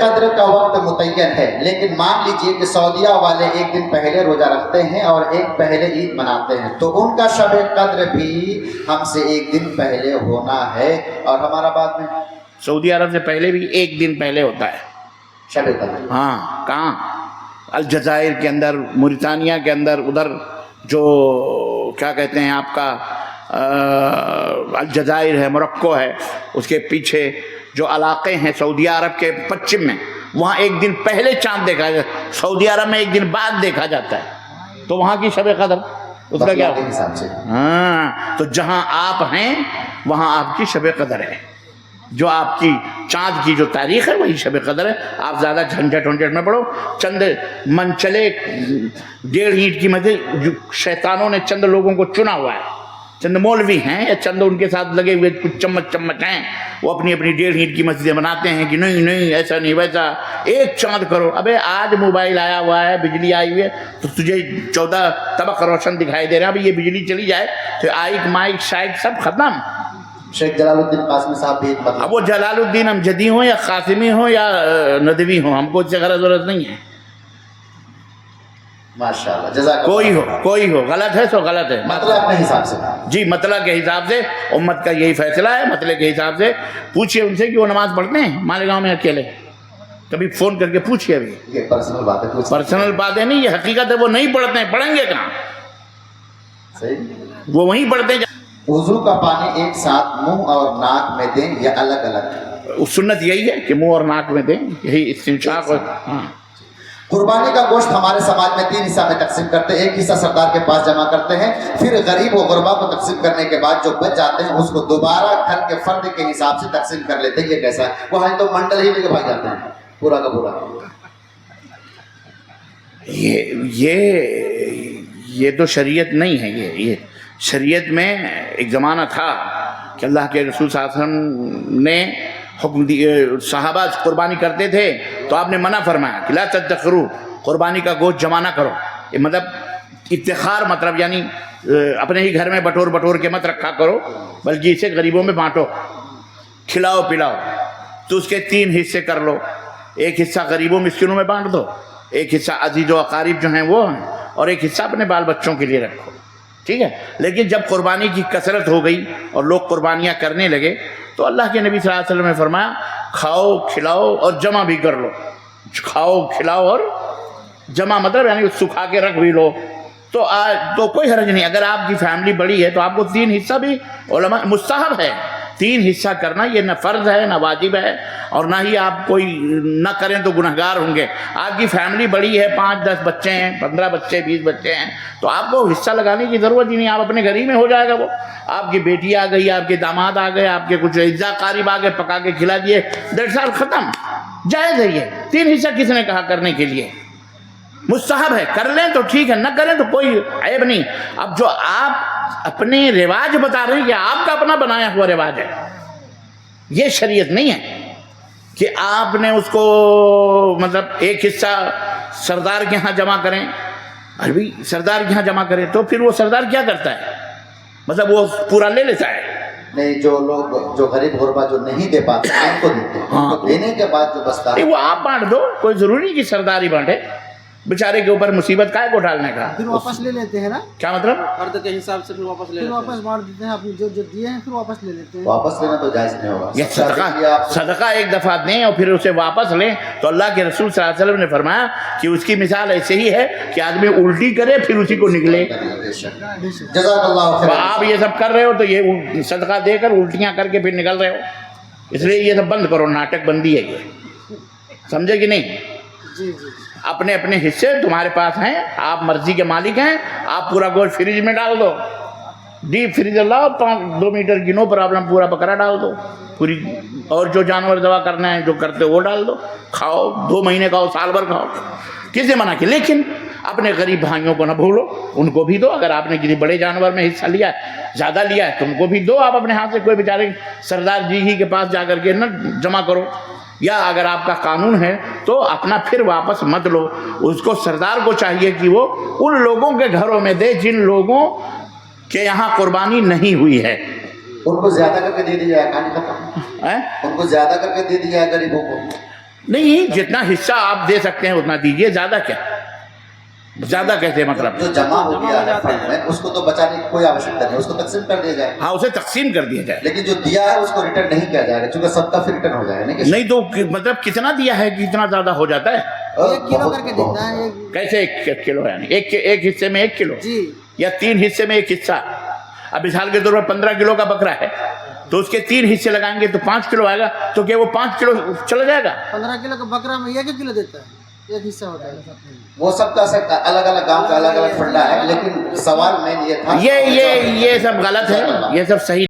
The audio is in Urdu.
قدر کا وقت متعین ہے، لیکن مان لیجئے کہ سعودیہ والے ایک دن پہلے روزہ رکھتے ہیں اور ایک پہلے عید مناتے ہیں، تو ان کا شب قدر بھی ہم سے ایک دن پہلے ہونا ہے، اور ہمارا بعد میں سعودی عرب سے پہلے بھی ایک دن پہلے ہوتا ہے شب قدر۔ ہاں، کہاں؟ الجزائر کے اندر، موریتانیہ کے اندر، ادھر جو کیا کہتے ہیں آپ کا الجزائر ہے، موروکو ہے، اس کے پیچھے جو علاقے ہیں سعودی عرب کے پچھم میں، وہاں ایک دن پہلے چاند دیکھا جاتا ہے، سعودی عرب میں ایک دن بعد دیکھا جاتا ہے، تو وہاں کی شب قدر اس کا کیا؟ ہاں، تو جہاں آپ ہیں وہاں آپ کی شب قدر ہے، جو آپ کی چاند کی جو تاریخ ہے وہی شب قدر ہے۔ آپ زیادہ جھنجھٹ ونجھٹ میں پڑھو، چند من چلے 1.5 اینٹ کی مسجد، شیطانوں نے چند لوگوں کو چنا ہوا ہے، چند مولوی ہیں یا چند ان کے ساتھ لگے ہوئے کچھ چمچ ہیں، وہ اپنی 1.5 اینٹ کی مسجدیں بناتے ہیں کہ نہیں ایسا نہیں ویسا، ایک چاند کرو۔ ابے آج موبائل آیا ہوا ہے، بجلی آئی ہوئی ہے، تو تجھے 14 طبق روشن دکھائی دے رہا ہے، ابھی یہ بجلی چلی جائے تو آئک مائک شائک سب ختم۔ شیخ جلال الدین قاسمی صاحب بھی ایک مطلب، اب وہ جلال الدین امجدی ہوں یا قاسمی ہوں یا ندوی ہوں، ہم کو اس سے غرض ضرورت نہیں ہے، ماشاءاللہ، جزاک کوئی ہو غلط ہے سو غلط ہے، مطلب اپنے حساب سے جی مطلب کے حساب سے امت کا یہی فیصلہ ہے، مطلب کے حساب سے پوچھئے ان سے کہ وہ نماز پڑھتے ہیں مالیگاؤں میں اکیلے، کبھی فون کر کے پوچھئے۔ ابھی یہ پرسنل بات ہے، پرسنل باتیں نہیں، یہ حقیقت ہے، وہ نہیں پڑھتے ہیں، پڑھیں گے کہاں؟ صحیح۔ وہ وہیں پڑھتے ہیں۔ وضو کا پانی ایک ساتھ منہ اور ناک میں دیں یا الگ الگ؟ سنت یہی ہے کہ منہ اور ناک میں دیں، یہی استنشاق۔ ہاں، قربانی کا گوشت ہمارے سماج میں 3 حصہ میں تقسیم کرتے ہیں، ایک حصہ سردار کے پاس جمع کرتے ہیں، پھر غریب و غربا کو تقسیم کرنے کے بعد جو بچ جاتے ہیں اس کو دوبارہ گھر کے فرد کے حساب سے تقسیم کر لیتے ہیں۔ یہ کیسا ہے؟ وہ ہے تو منڈل ہی لے کے بھاگ جاتے ہیں پورا کا پورا۔ یہ تو شریعت نہیں ہے، یہ شریعت میں ایک زمانہ تھا کہ اللہ کے رسول صلی اللہ علیہ وسلم نے حکم دیا، صحابہ قربانی کرتے تھے تو آپ نے منع فرمایا کہ لا تدخروا، قربانی کا گوشت جمع نہ کرو۔ یہ مطلب ادخار، مطلب یعنی اپنے ہی گھر میں بٹور کے مت رکھا کرو، بلکہ اسے غریبوں میں بانٹو، کھلاؤ پلاؤ، تو اس کے 3 حصے کر لو، ایک حصہ غریبوں مسکینوں میں بانٹ دو، ایک حصہ عزیز و اقارب جو ہیں وہ ہیں، اور ایک حصہ اپنے بال بچوں کے لیے رکھو، ٹھیک ہے۔ لیکن جب قربانی کی کثرت ہو گئی اور لوگ قربانیاں کرنے لگے تو اللہ کے نبی صلی اللہ علیہ وسلم نے فرمایا کھاؤ کھلاؤ اور جمع بھی کر لو، کھاؤ کھلاؤ اور جمع مطلب یعنی سکھا کے رکھ بھی لو، تو کوئی حرج نہیں۔ اگر آپ کی فیملی بڑی ہے تو آپ کو 3 حصہ بھی علماء مستحب ہے، 3 حصہ کرنا، یہ نہ فرض ہے نہ واجب ہے، اور نہ ہی آپ کوئی نہ کریں تو گنہگار ہوں گے۔ آپ کی فیملی بڑی ہے، 5-10 بچے ہیں، 15 بچے، 20 بچے ہیں، تو آپ کو حصہ لگانے کی ضرورت ہی نہیں، آپ اپنے گھر ہی میں ہو جائے گا۔ وہ آپ کی بیٹی آ گئی، آپ کے داماد آ گئے، آپ کے کچھ اعزا قاریب آ گئے، پکا کے کھلا دیے، 1.5 سال ختم، جائز ہے یہ۔ 3 حصہ کس نے کہا کرنے کے لیے؟ مستحب ہے، کر لیں تو ٹھیک ہے، نہ کریں تو کوئی عیب نہیں۔ اب جو آپ اپنے رواج بتا رہے ہیں کہ آپ کا اپنا بنایا ہوا رواج ہے، یہ شریعت نہیں ہے کہ آپ نے اس کو مطلب ایک حصہ سردار کے ہاں جمع کریں۔ ابھی سردار کے ہاں جمع کریں تو پھر وہ سردار کیا کرتا ہے؟ مطلب وہ پورا لے لیتا ہے؟ نہیں، جو لوگ جو غریب غربا جو نہیں دے پاتے ان کو دیتے ہیں، ان کو دینے کے بعد جو بستا ہے وہ آپ بانٹ دو، کوئی ضروری نہیں کہ سردار ہی بانٹے، بیچارے کے اوپر مصیبت کا ہے کو ڈالنے کا۔ پھر واپس لے لیتے ہیں نا، کیا مطلب؟ فرد کے حساب سے پھر واپس لے لیتے ہیں، واپس بانٹ دیتے ہیں، اپنے جو دیے ہیں پھر واپس لے لیتے ہیں۔ واپس لینا تو جائز نہیں ہوگا۔ یہ صدقہ ایک دفعہ دیں اور پھر اسے واپس لیں، تو اللہ کے رسول صلی اللہ علیہ وسلم نے فرمایا کہ اس کی مثال ایسے ہی ہے کہ آدمی الٹی کرے پھر اسی کو نکلے۔ جزاک اللہ خیر۔ آپ یہ سب کر رہے ہو تو یہ صدقہ دے کر الٹیاں کر کے پھر نکل رہے ہو، اس لیے یہ سب بند کرو، ناٹک بندی ہے یہ، سمجھے کہ نہیں؟ جی۔ اپنے اپنے حصے تمہارے پاس ہیں، آپ مرضی کے مالک ہیں، آپ پورا گوشت فریج میں ڈال دو، ڈیپ فریزر لاؤ، 2 میٹر کی نو پرابلم، پورا بکرا ڈال دو پوری، اور جو جانور دوا کرنا ہے جو کرتے وہ ڈال دو، کھاؤ، 2 مہینے کھاؤ، سال بھر کھاؤ، کسی منع کی۔ لیکن اپنے غریب بھائیوں کو نہ بھولو، ان کو بھی دو۔ اگر آپ نے کسی بڑے جانور میں حصہ لیا ہے، زیادہ لیا ہے، تو ان کو بھی دو۔ آپ اپنے ہاتھ سے کوئی بیچارے سردار جی ہی کے پاس جا کر کے نہ جمع کرو، یا اگر آپ کا قانون ہے تو اپنا پھر واپس مت لو۔ اس کو سردار کو چاہیے کہ وہ ان لوگوں کے گھروں میں دے جن لوگوں کے یہاں قربانی نہیں ہوئی ہے، ان کو زیادہ کر کے دے دیا جائے، کہانی ختم۔ ان کو زیادہ کر کے دے دیا جائے غریبوں کو۔ نہیں جتنا حصہ آپ دے سکتے ہیں اتنا دیجئے, زیادہ کیا, زیادہ کیسے مطلب, جو جمع ہو گیا ہے فنڈ میں اس کو تو بچانے کی کوئی آوشکتا نہیں, اس کو تقسیم کر دیا جائے. ہاں اسے تقسیم کر دیا جائے, لیکن جو دیا ہے اس کو ریٹرن نہیں کیا جائے گا, چونکہ سب کا پھر ریٹرن ہو جائے گا. نہیں تو مطلب کتنا دیا ہے کہ اتنا زیادہ ہو جاتا ہے, 1 کلو کر کے دیتا ہے. کیسے 1 کلو, یعنی ایک حصے میں 1 کلو جی یا 3 حصے میں 1 حصہ. اب مثال کے طور پر 15 کلو کا بکرا ہے تو اس کے 3 حصے لگائیں گے تو 5 کلو آئے گا, تو کیا وہ 5 کلو چلا جائے گا؟ 15 کلو کا بکرا میں 1 کلو دیتا ہے, 1 حصہ ہوتا ہے. وہ سب کا الگ الگ گاؤں کا الگ الگ فنڈا ہے, لیکن سوال مین یہ تھا, یہ سب غلط ہے, یہ سب صحیح